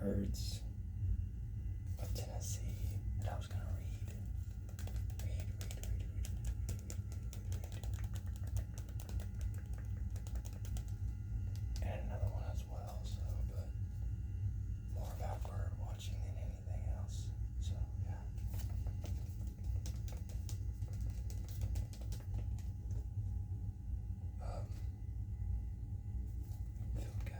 Birds of Tennessee that I was gonna read. And another one as well, so, but more about bird watching than anything else. So, yeah. Feel good.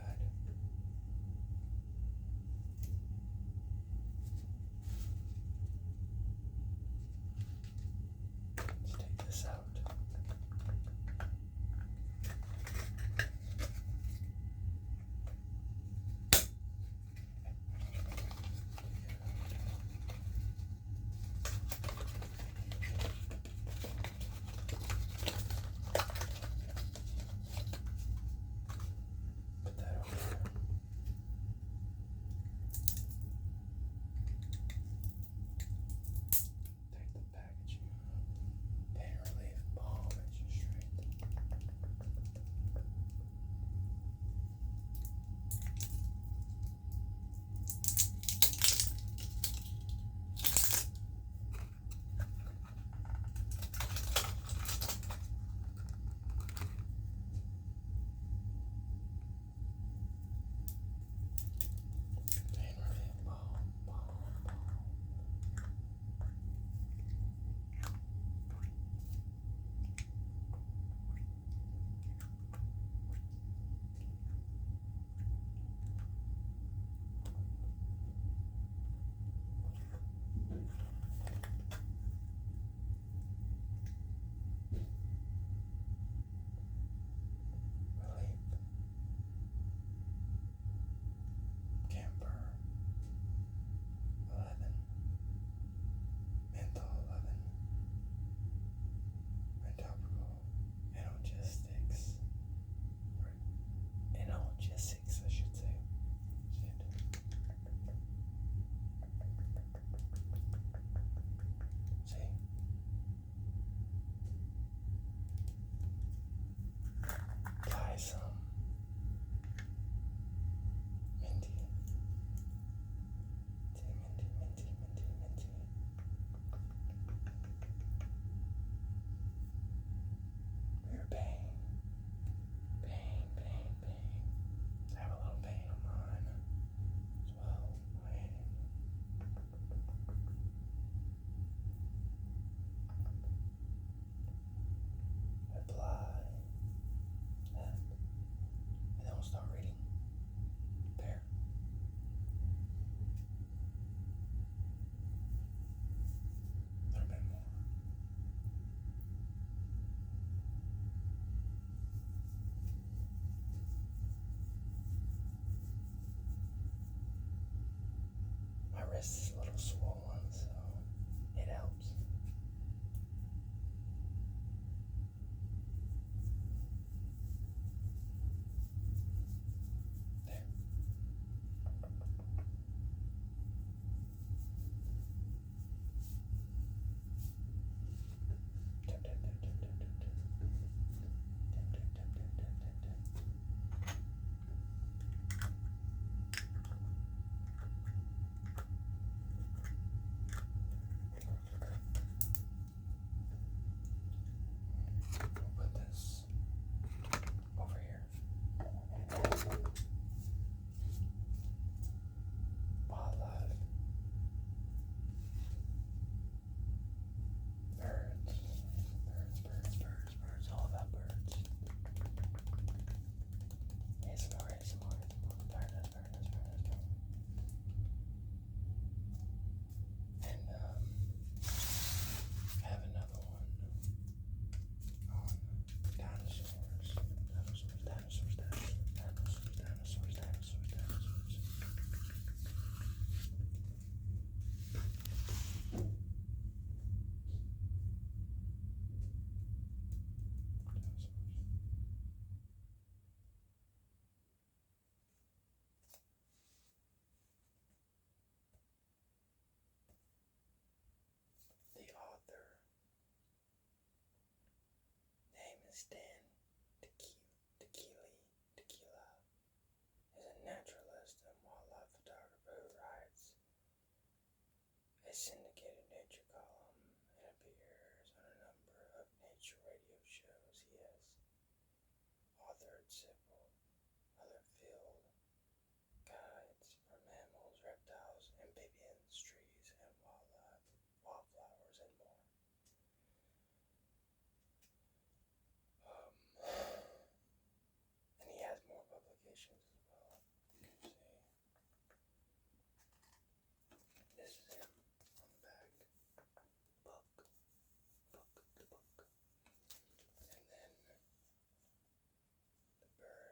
Let's take this out. Put that over there. Take the packaging. Pain relief balm, it's just straight. Pain relief balm. Relief. Camphor. 11. Menthol 11. And topical analgesics. Or analgesics, I should say. See? Buy some. Minty. Minty. Rear pain. I have a little pain on mine as well. My hand. Apply that. And then we'll start reading. There. A little bit more. My wrist is a little swollen, so it helps. There. We'll put this over here. Wildlife. Birds. All about birds. ASMR. Fairness. And I have another one on dinosaurs. The author name is Dan Tequila is a naturalist and wildlife photographer who a syndicated nature column and appears on a number of nature radio shows. He has authored several other field guides for mammals, reptiles, amphibians, trees, and wildlife, wildflowers, and more. And he has more publications as well. You can see. This is him on the back. Book. The book. And then the bird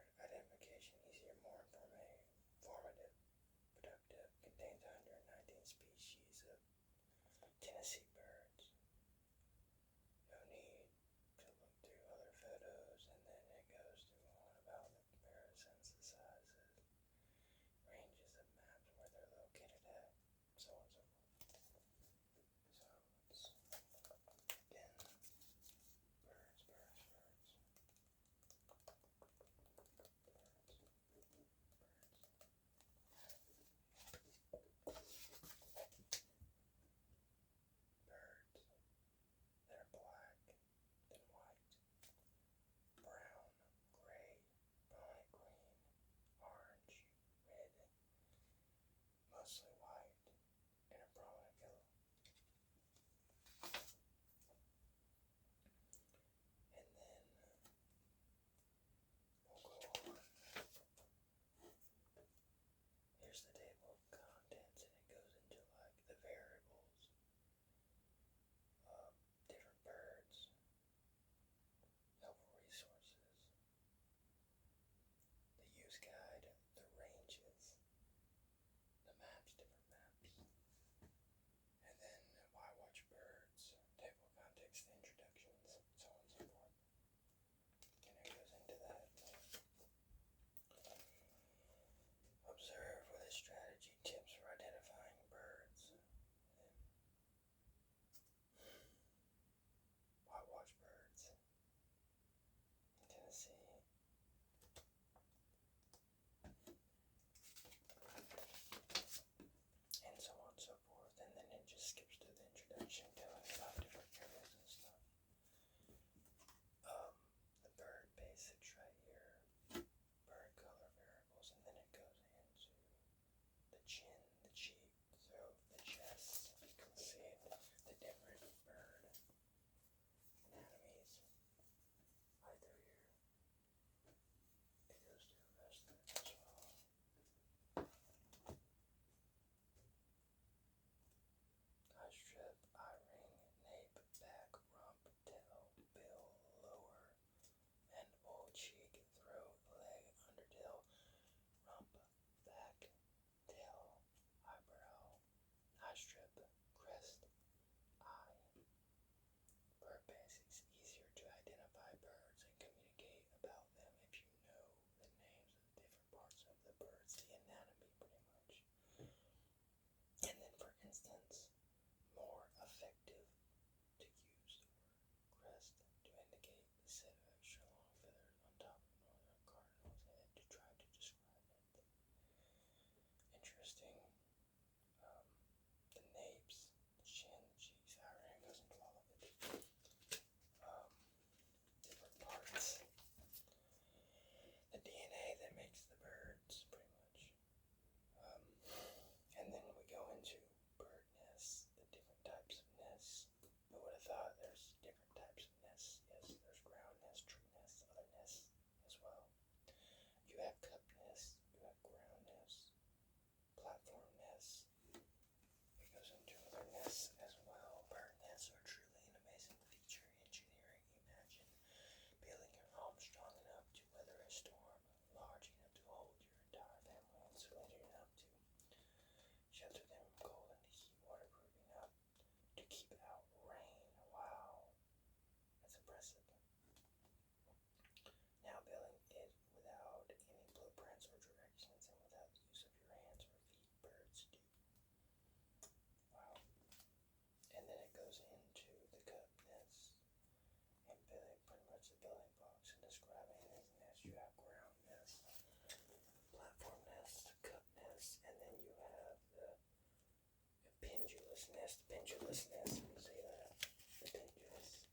pendulous nest. You see that? The pendulous.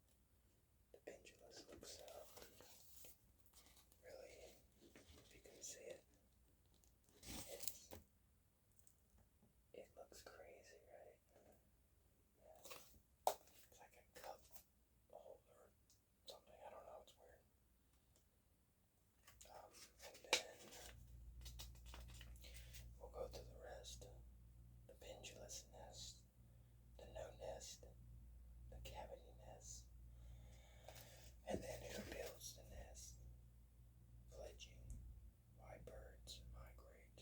The pendulous looks really, if you can see it, it looks crazy, right? Yeah. It's like a cup holder or something. I don't know. It's weird. And then we'll go through the rest. The pendulous nest, the no nest, the cavity nest, and then who builds the nest? Fledging. Why birds migrate.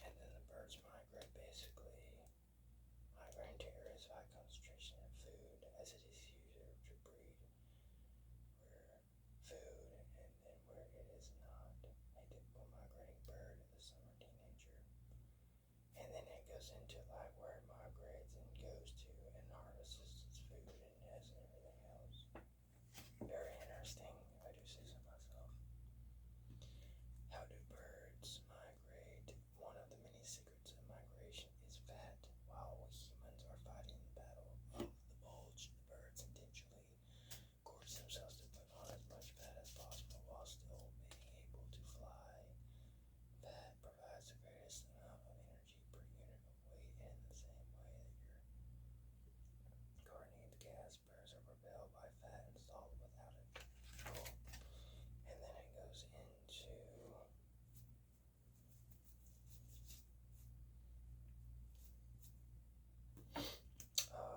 And then the birds migrate basically migrating to areas of high concentration of food as it is easier to breed where food and then where it is not. A typical migrating bird is the summer teenager. And then it goes into like where it migrates and goes to and harvests its food and nests and everything else. Very interesting, if I do say so myself. How do birds migrate? One of the many secrets of migration is fat. While we humans are fighting the battle of the bulge, the birds intentionally gorge themselves to put on as much fat as possible while still being able to fly. Fat provides the greatest amount of energy per unit of weight, and in the same way that your car needs gas, birds are propelled by fat installed without it. Cool. And then it goes into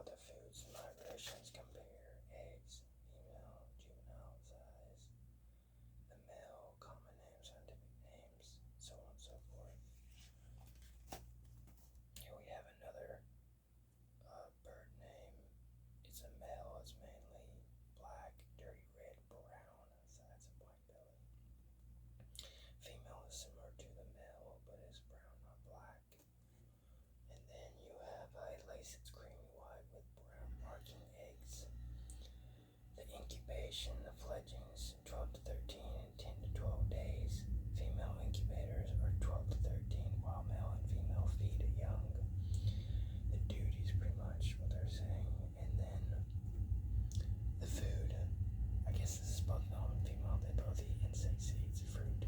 the foods migrations. Compare eggs, female, juvenile size, the male, common names, scientific names, so on and so forth. Here we have another bird name. It's a male. It's mainly black, dirty red, brown sides and white belly. Female is similar to the male, but is brown, not black. And then you have a lace. It's creamy white with brown marking eggs. The incubation, the fledglings, 12 to 13 and 10 to 12 days. Female incubators are 12 to 13, while male and female feed a young. The duties, pretty much what they're saying. And then the food. I guess this is both male and female. They both eat insect seeds, fruit,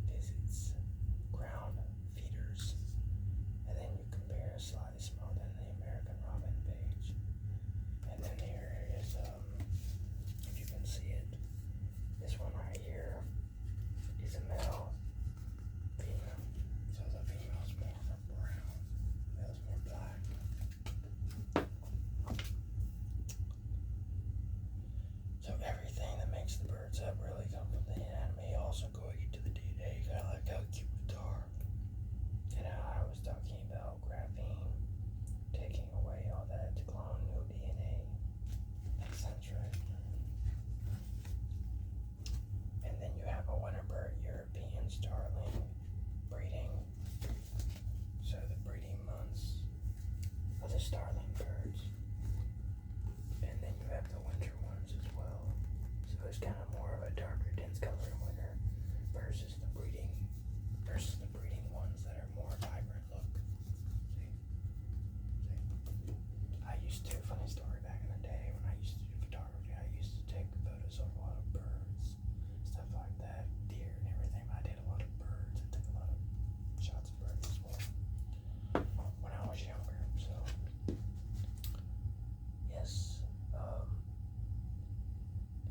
visits, ground feeders. And then you compare slightly smaller than the American robin page. And then here is, if you can see it, this one right here is a male, female. So the female's more brown, the male's more black. So everything that makes the birds up really comes from the anatomy. Also going into the DNA, kind of like how cute guitar. And I was talking about graphene, taking away all that to clone new DNA. Makes sense, right? And then you have a winter bird, European starling, breeding. So the breeding months of the starling birds. And then you have the winter ones as well. So it's kind of more of a darker, dense color in winter versus the breeding ones that are more vibrant look. See? I used to, funny story, back in the day when I used to do photography, I used to take photos of a lot of birds, stuff like that, deer and everything. I did a lot of birds. I took a lot of shots of birds as well when I was younger. So yes.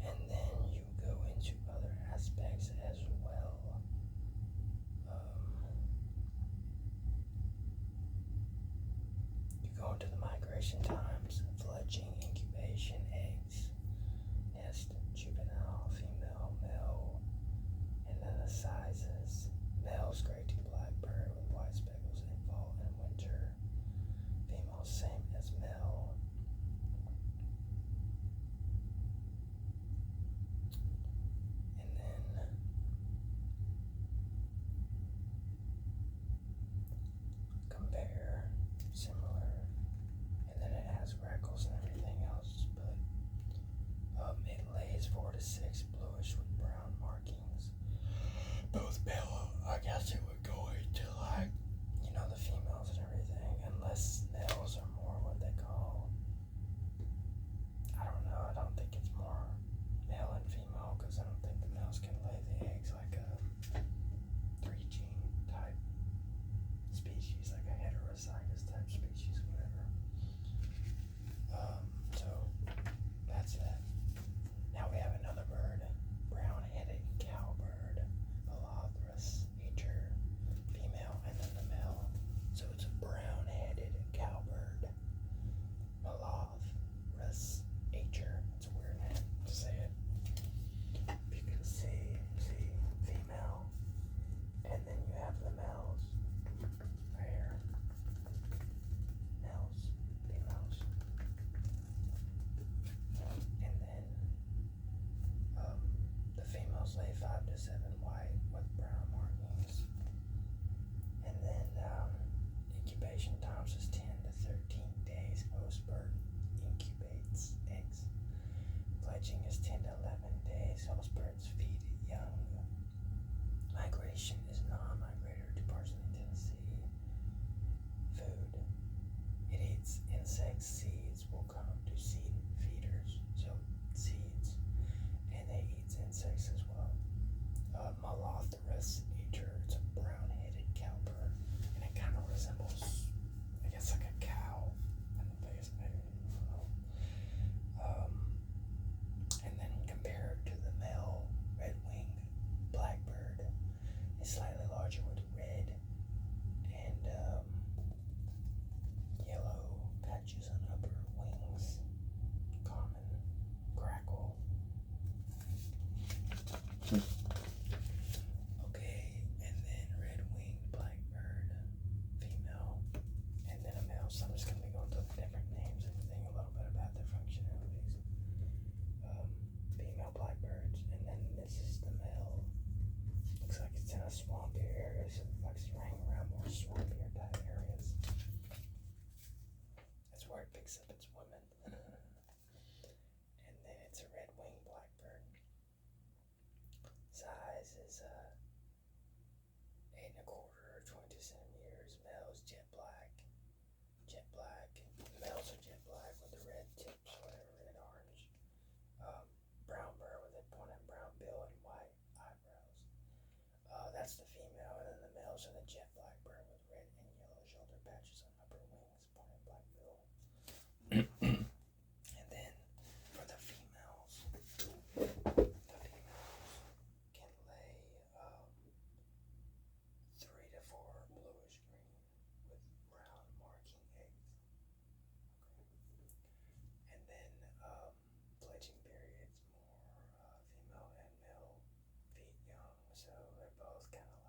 And then you go into other aspects as well. You go into the migration times, fledging, incubation, eggs, nest, juvenile, female, male, and then the sizes. Male's gray to black bird with white speckles in fall and winter. Female same as male. And then compare, similar, and then it has grackles and everything else, but it lays except it's women. And then it's a red-winged blackbird. Size is 8 1/4, 22 centimeters. Male's jet black. Jet black. Males are jet black with the red tips, whatever, red orange. Brown bird with a pointed brown bill and white eyebrows. That's the female, and then the males are the jet black bird with red and yellow shoulder patches on upper wings, pointed black bill. And then for the females can lay 3 to 4 bluish green with brown marking eggs. Okay. And then fledging periods more female and male feed young, so they're both kind of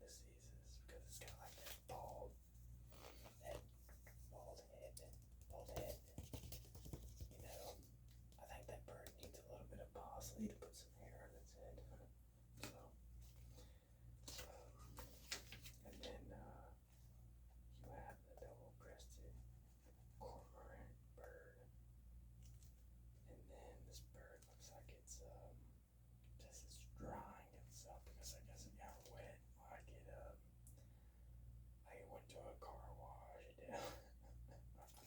diseases because it's got like that head, bald head. You know, I think that bird needs a little bit of parsley to put some hair on its head. And then you have the double-breasted cormorant bird, and then this bird looks like it's drying itself because I guess it got wet. I went to a car wash. I'm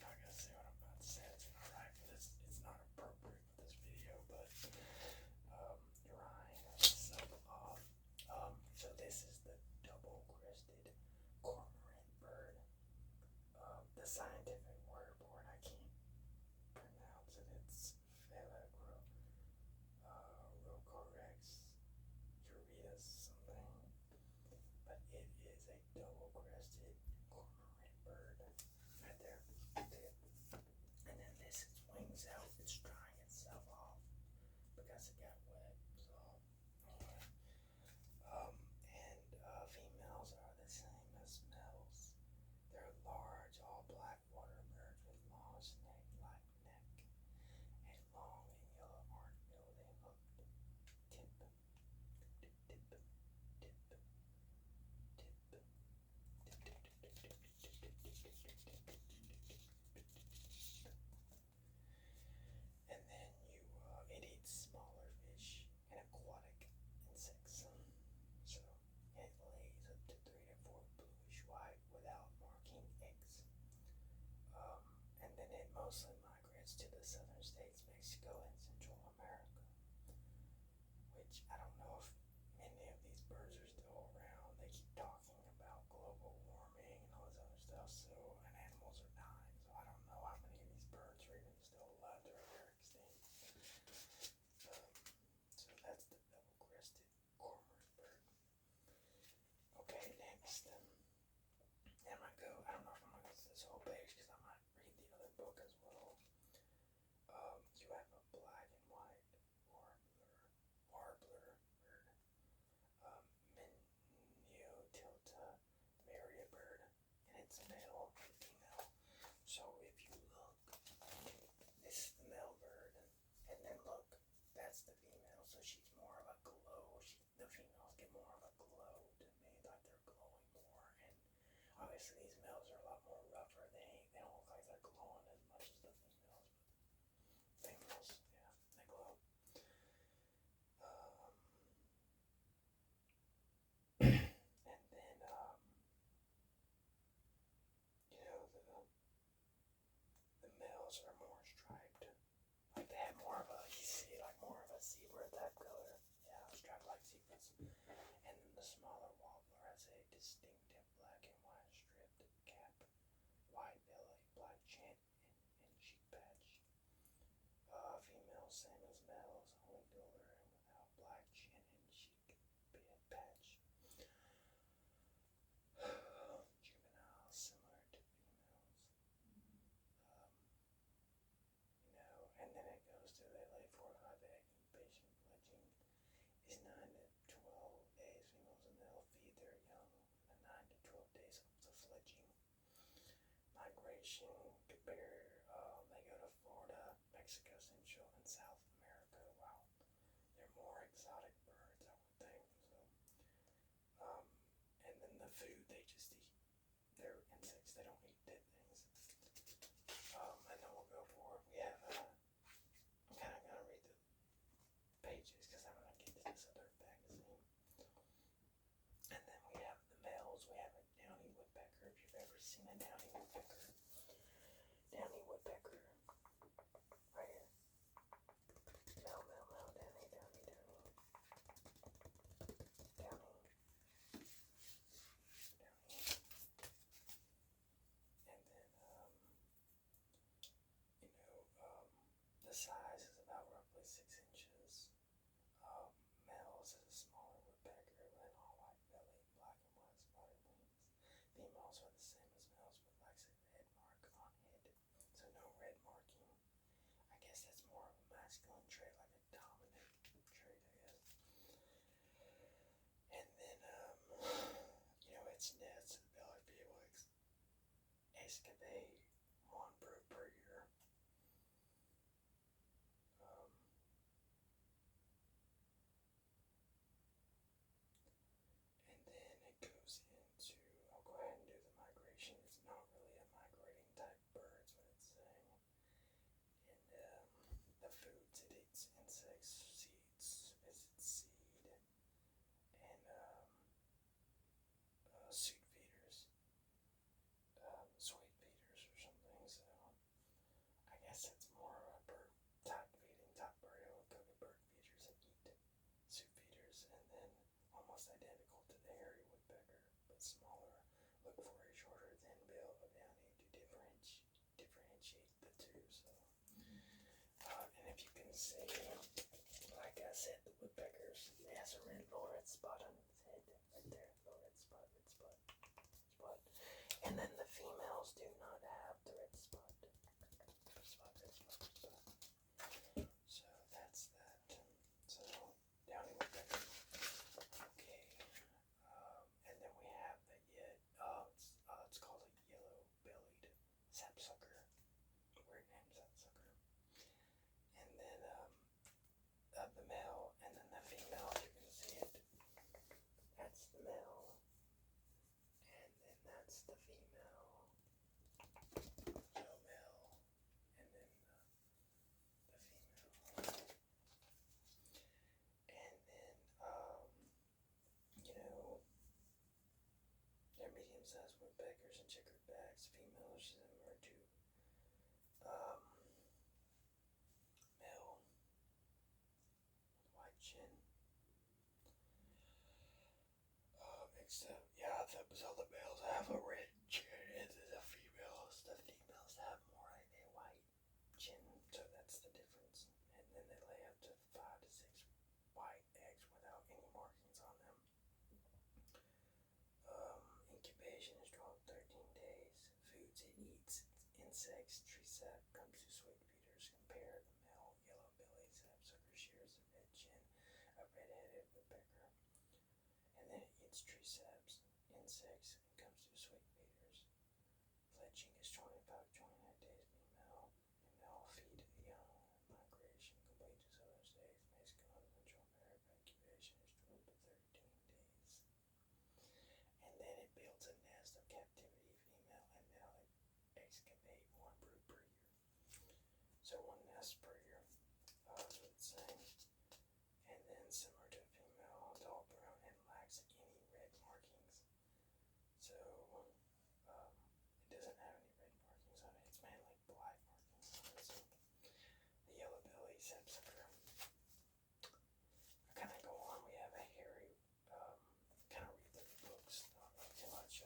not gonna say what I'm about to say. It's not right for this. It's not appropriate for this video, but drying itself off. So this is the double-crested cormorant bird. The scientific word for it, I can't pronounce it. It's Rocorex uritas something, but it is a double-crested cormorant bird right there. And then this, its wings out, it's drying itself off because it got wet. So anyway, females are the same as males. They're large, all black water birds with long snake-like neck, a long and yellow arch building hooked tip, tip, tip, tip, tip, and then it eats smaller fish and aquatic insects. So it lays up to 3 to 4 bluish white without marking eggs. And then it mostly migrates to the southern states, Mexico, and Central America, which I don't know if many of these birds are still around. They keep talking about global warming and all this other stuff, and animals are dying, so I don't know how many of these birds are even still left or they're extinct. So that's the double-crested cormorant bird. Okay, next, I don't know if I'm going to go this whole page because I might read the other book as well. You have a black and white warbler bird, Minneotilta maria bird, and it's male and female. So if you look, this is the male bird, and then look, that's the female. So she's more of a glow. The females get more of a glow to me, like they're glowing more. And obviously these males are a lot more rougher. They don't look like they're glowing as much as the females. But females, yeah, they glow. And then the males are more striped. Like they have more of a, more of a zebra type color. Yeah, striped like zebras. And then the smaller warbler has a distinctive black and white striped cap, white belly, black chin, and cheek patch. Females, same as males, only duller and without black chin and cheek patch. Juveniles similar to females. And then it goes to they lay 4 or 5 eggs. Incubation fledging is 9 to 12 days. Females and they'll feed their young in the 9 to 12 days of the fledging. Migration they go to Florida, Mexico, Central, and South America. Wow, they're more exotic birds, I would think. So, and then the food they just eat. They're insects. They don't eat dead things. And then we'll go forward. We have I'm kind of gonna read the pages because I'm gonna get to this other magazine. And then we have the males. We have a downy woodpecker. If you've ever seen a downy woodpecker, right here. Male, downy. excavate one brew per year. Um, and then it goes into, I'll go ahead and do the migration. It's not really a migrating type bird, is what it's saying. And the foods it eats: insects, seeds, visits seed, and seed feeders, sweet feeders or something. So I guess it's more of a bird type feeding type bird. It would go to bird feeders that eat soup feeders, and then almost identical to the hairy woodpecker, but smaller. Look for a shorter thin bill of downy to differentiate the two. So, and if you can see, like I said, the woodpeckers, it has a little red spot on its head, right there, little red spot, spot. And then the females do not have the red spot. So that's that. So downy woodpecker. Okay. And then we have it's called a yellow-bellied sapsucker. Weird name, sapsucker. And then the male, and then the female. You can see it. That's the male, and then that's the female. So male, and then the female. And then they're medium-sized woodpeckers and checkered backs. Females are similar to male with white chin. Except, so the males have a red chin, and the females have more a white chin. So that's the difference. And then they lay up to 5 to 6 white eggs without any markings on them. Incubation is 12 to 13 days. Foods it eats: insects, tree sap, comes to sweet feeders. Compare the male yellow-bellied sapsucker shares a red chin, a red-headed woodpecker, and then it eats tree saps, insects, and comes to sweet feeders. Fletching is 25 to 29 days. Female feed young. Migration complete to southern states, Mexico and Central America. Incubation is 12 to 13 days. And then it builds a nest of captivity. Female and male excavate one brood per year. So one nest per year. That's what it's saying. And then similar to a female, dull brown and lacks any red markings. So it doesn't have any red markings on it. It's mainly black markings on it. So the yellow-bellied sapsucker. I kind of go on. We have a hairy, kind of read the books, not really too much.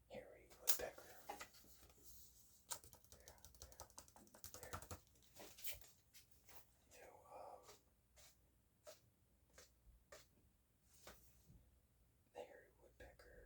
Hairy woodpecker. There. The hairy woodpecker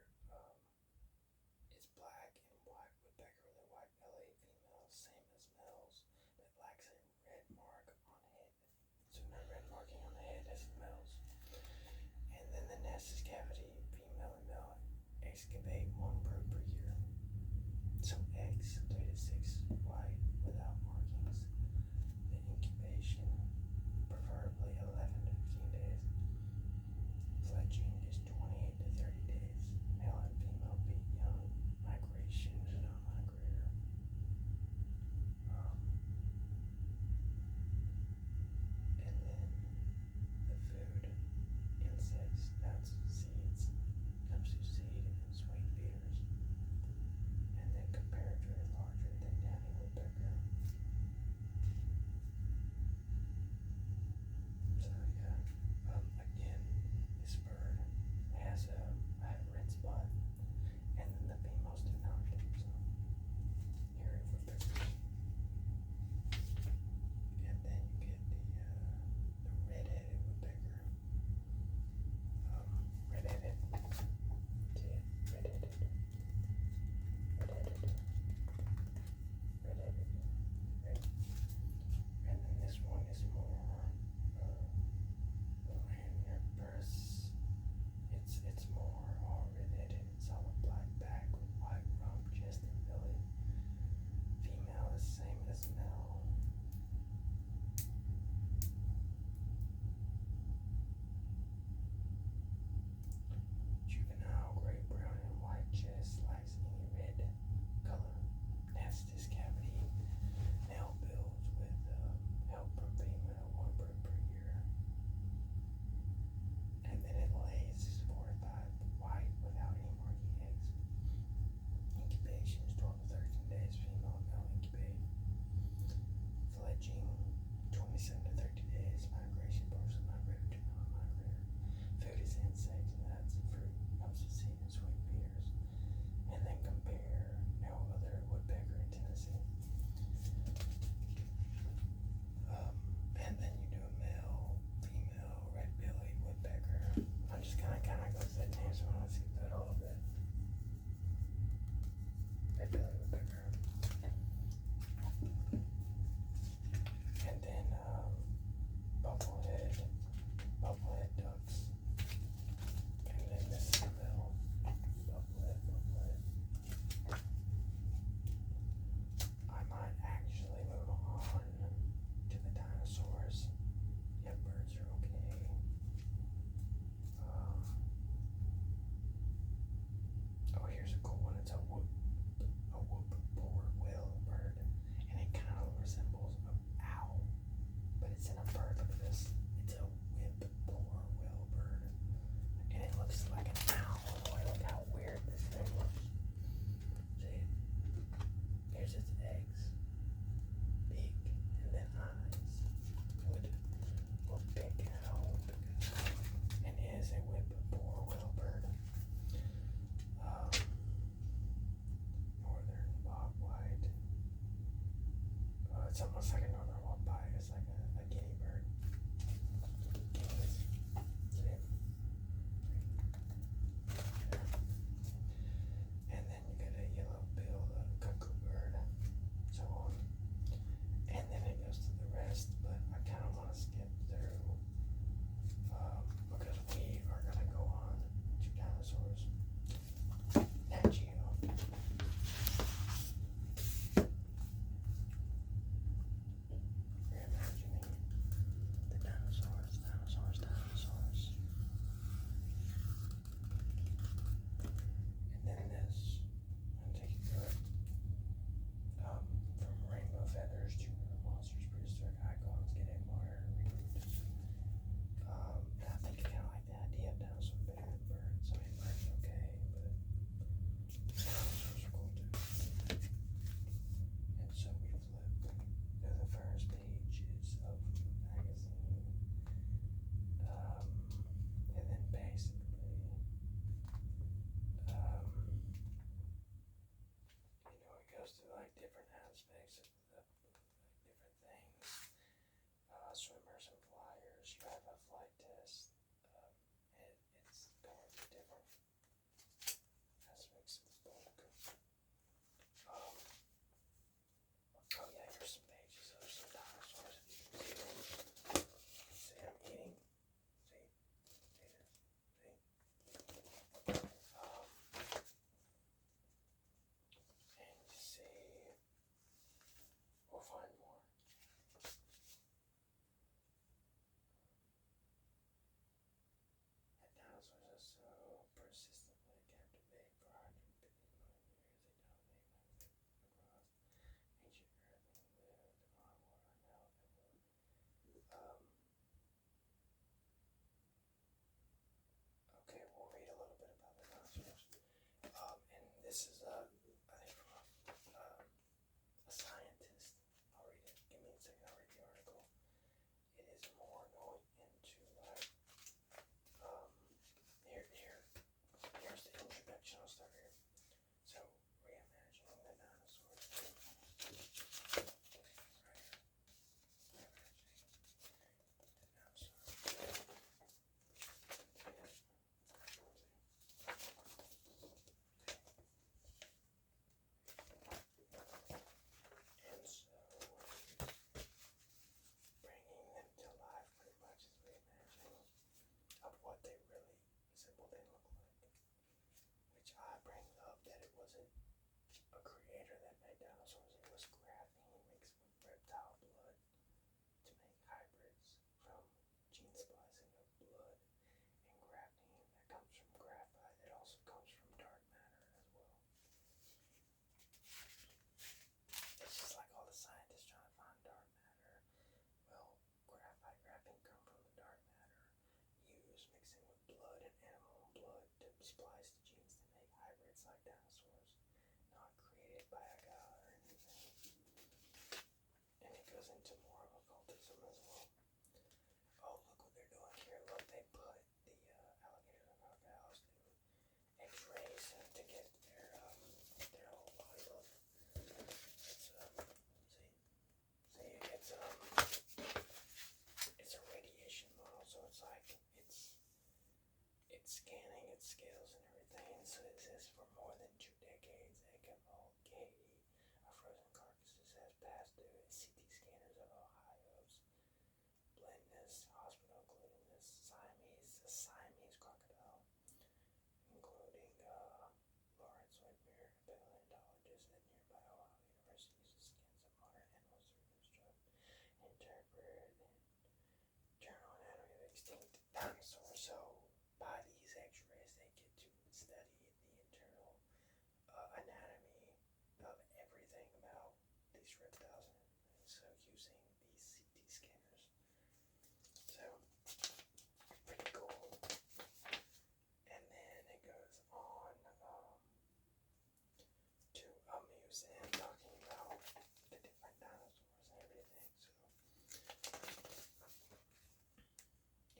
This is I think from a scientist. I'll read it. Give me a second. I'll read the article. It is more going into like here's the introduction. I'll start here. So reimagining the dinosaurs. Right here. And so bringing them to life pretty much is reimagining of what they really said what they look like. Which I bring up that it wasn't a creator that made dinosaurs, it was graphene mixed with reptile blood to make hybrids from gene splicing of blood and graphene that comes from graphite. It also comes from dark matter as well. It's just like all the scientists trying to find dark matter. Well, graphene come from the dark matter used mixing with blood and animal blood to splice the genes to make hybrids like dinosaurs, not created by a god or anything. And it goes into more of occultism as well. Oh, look what they're doing here. Look, they put the alligators and crocodiles through X-rays to get their whole body look. It's it's a radiation model, so it's like it's scanning its scales and everything. So it says for more than 2 decades, Katie, a frozen carcasses, has passed through CT scanners of Ohio's Blindness Hospital, including a Siamese crocodile, including Lawrence Whitmer, a paleontologist at nearby Ohio University, uses scans of modern animals to reconstruct and interpret and journal anatomy of extinct dinosaurs. So by these X-rays, they get to study the internal anatomy of everything about these reptiles and everything. So using these CT scanners. So pretty cool. And then it goes on to a museum talking about the different dinosaurs and everything. So,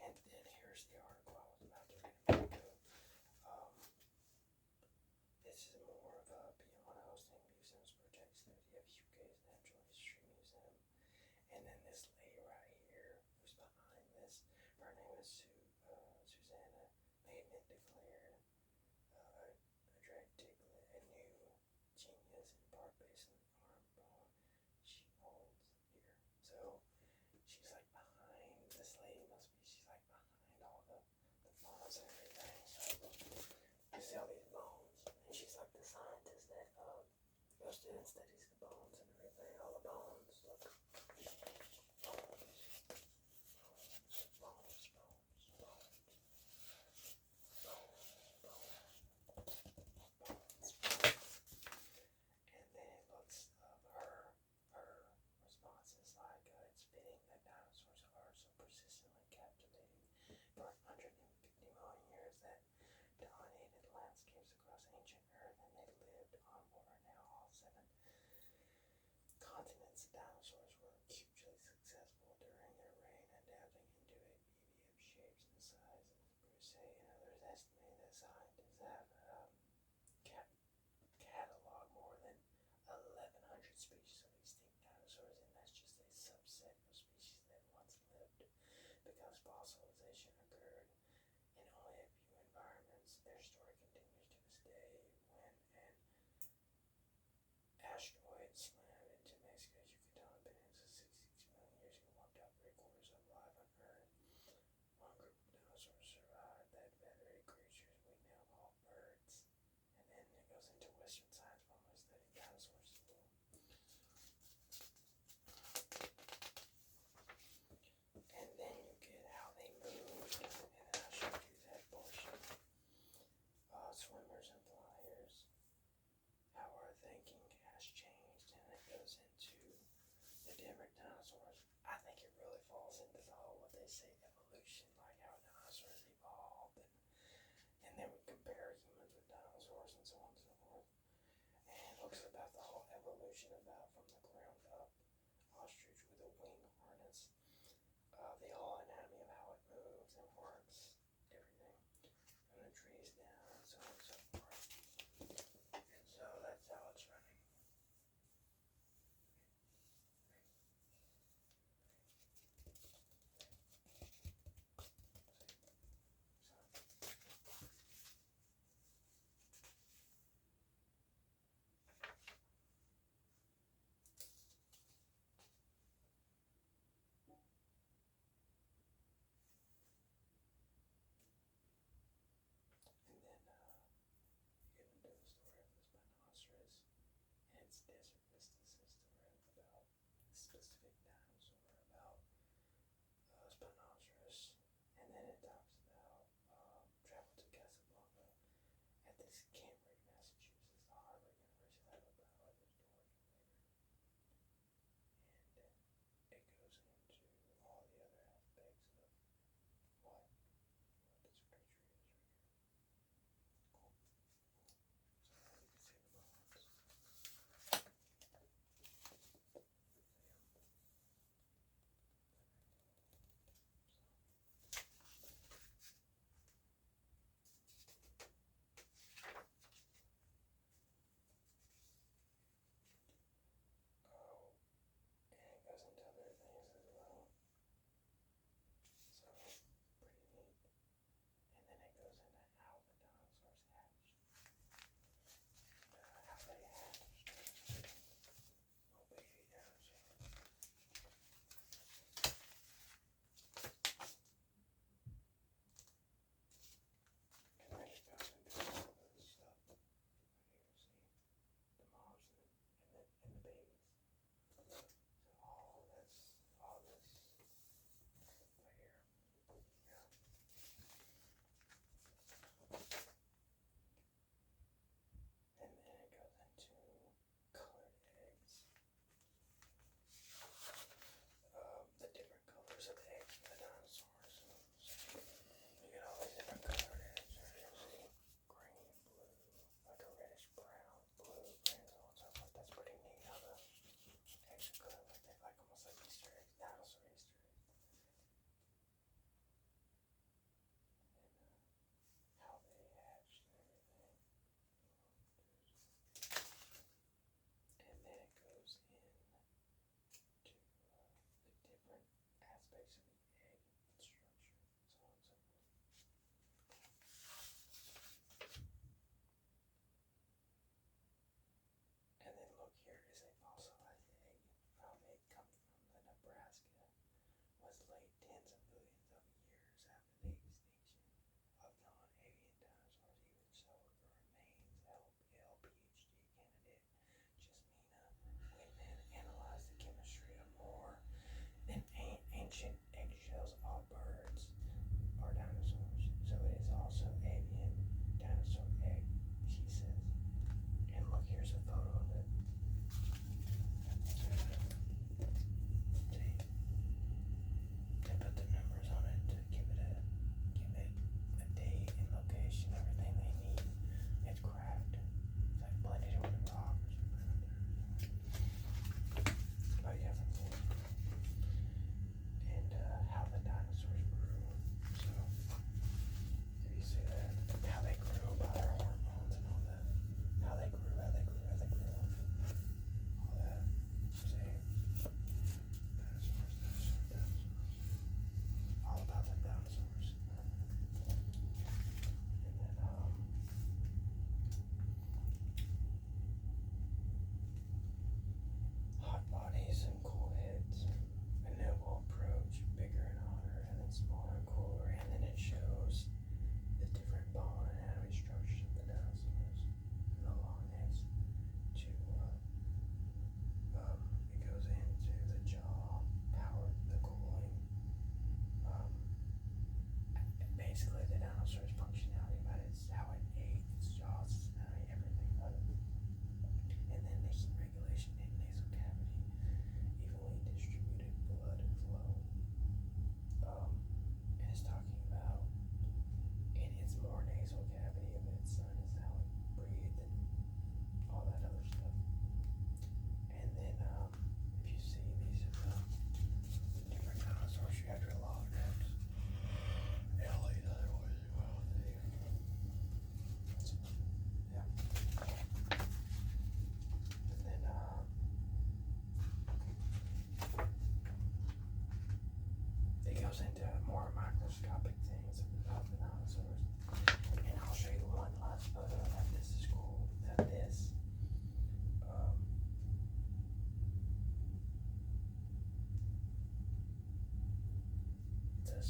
and then here's the article I was about to read a minute ago. This is more of a beyond hosting museums projects. There's the UK's Natural History Museum, and then this lady right here who's behind this, her name is Susanna Maidment, declared a new genius in part based on the arm bone she holds here. So she's like behind, this lady must be, she's like behind all the bones and everything. So you see all these bones, and she's like the scientist that goes through and studies the bones and everything, all the bones. Look. And then it looks her responses like it's fitting that dinosaurs are so persistently captivating for 150 million years that dominated landscapes across ancient Earth, and they lived on what are now all 7 continents. Dinosaurs were hugely successful during their reign, adapting into a beauty of shapes and sizes. Bruce and others estimate that scientists have catalog more than 1,100 species of extinct dinosaurs, and that's just a subset of species that once lived. Because fossilization occurred in only a few environments, their story continues to this day. When an asteroid slammed into Mexico's Yucatan Peninsula 66 million years ago, wiped out 3/4 of life on Earth, one group of dinosaurs survived. That feathery creatures we now call birds. And then it goes into Western science formally studying dinosaurs as well. And then you get how they moved, and then I showed you that portion. Swimmers and flyers, how our thinking has changed, and it goes into the different dinosaurs. I think it really falls into the whole what they say evolution, like how dinosaurs evolved, and then we compare humans with dinosaurs and so on and so forth. creation about from the ground up. Ostrich with a wing harness. The whole anatomy of how it moves and works, everything from the trees down and so on and so forth. And so that's how it's running. And then you get into the story of the spinoceres, and it's Desert Vista story about a specific dinosaur, about spinoceres, and then it talks about travel to Casablanca at this Cambridge, Massachusetts, the Harvard University Lab of Biologist working later, and it goes into all the other aspects of what this creature is right here. Cool. So now you can see the bones.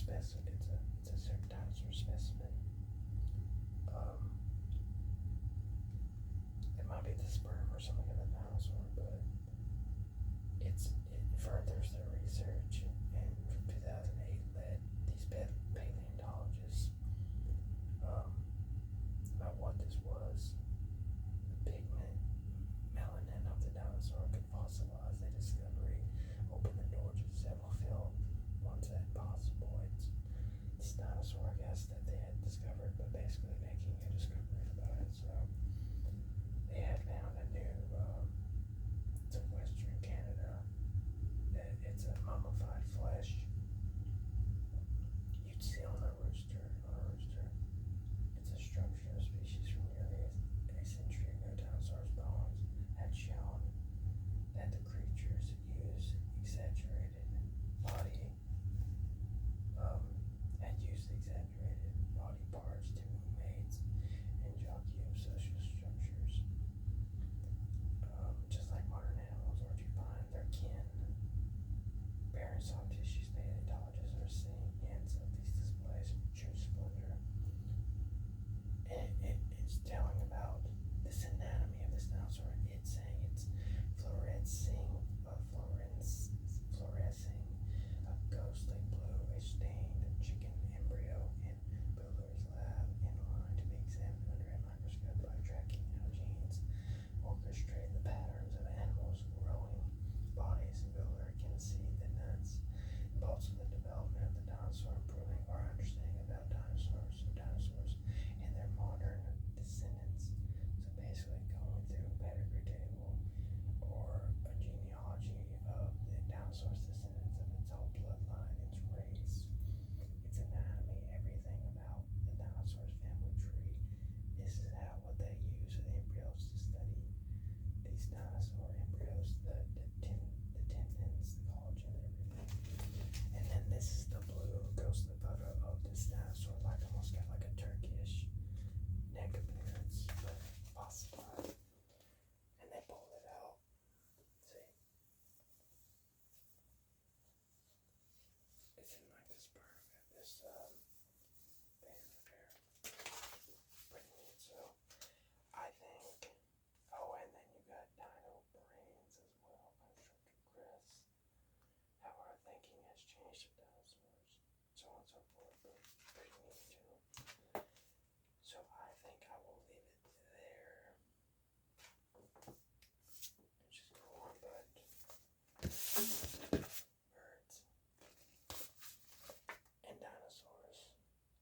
specimen. It's a certain dinosaur specimen. It might be the sperm or something of a dinosaur, but it furthers their research, and from 2008 led these paleontologists about what this was. The pigment melanin of the dinosaur could fossilize. The discovery opened the door to several fields once that possible. It's this dinosaur, I guess, that they had discovered, but basically making a discovery about it. So they had found a new, it's in Western Canada. It's a mummified flesh you'd see on a rooster. It's a structure of species from nearly a century ago. Dinosaurs' bones had shown that the creatures used exaggerated body parts to move mates and jockey of social structures, just like modern animals, or to find their kin. Bearing soft tissues, paleontologists are seeing hints of these displays of true splendor. And it's telling about this anatomy of this dinosaur. It's saying it's fluorescing, a ghostly blue, a stained chicken embryo in Buehler's lab, in line to be examined under a microscope by tracking how genes orchestrate the patterns of animals' growing bodies. Buehler can see the nuts and bolts of the development of the dinosaur, improving our understanding about dinosaurs and their modern descendants. So basically going through a pedigree table or a genealogy of the dinosaur's descendants, of its whole bloodline, its race, its anatomy, everything about the dinosaur's family tree. This is what they use for the embryos to study these dinosaur embryos, the tendons, the collagen, everything. And then this is the blue ghostly photo of this dinosaur, like almost got like a Turkish neck appearance, but fossified. And they pulled it out. See? It's in like this sperm, this band there. Pretty neat. So I think, oh, and then you got dino brains as well by Instructor Chris. How our thinking has changed of dinosaurs, so on and so forth. But pretty neat too. So I think I will leave it there. Which is cool, but birds and dinosaurs,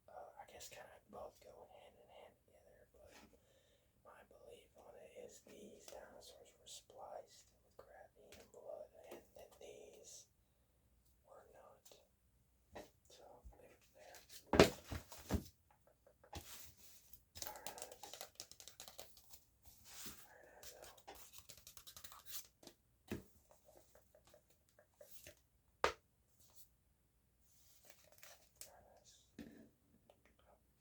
I guess kind of both go hand in hand together, but my belief on it is these dinosaurs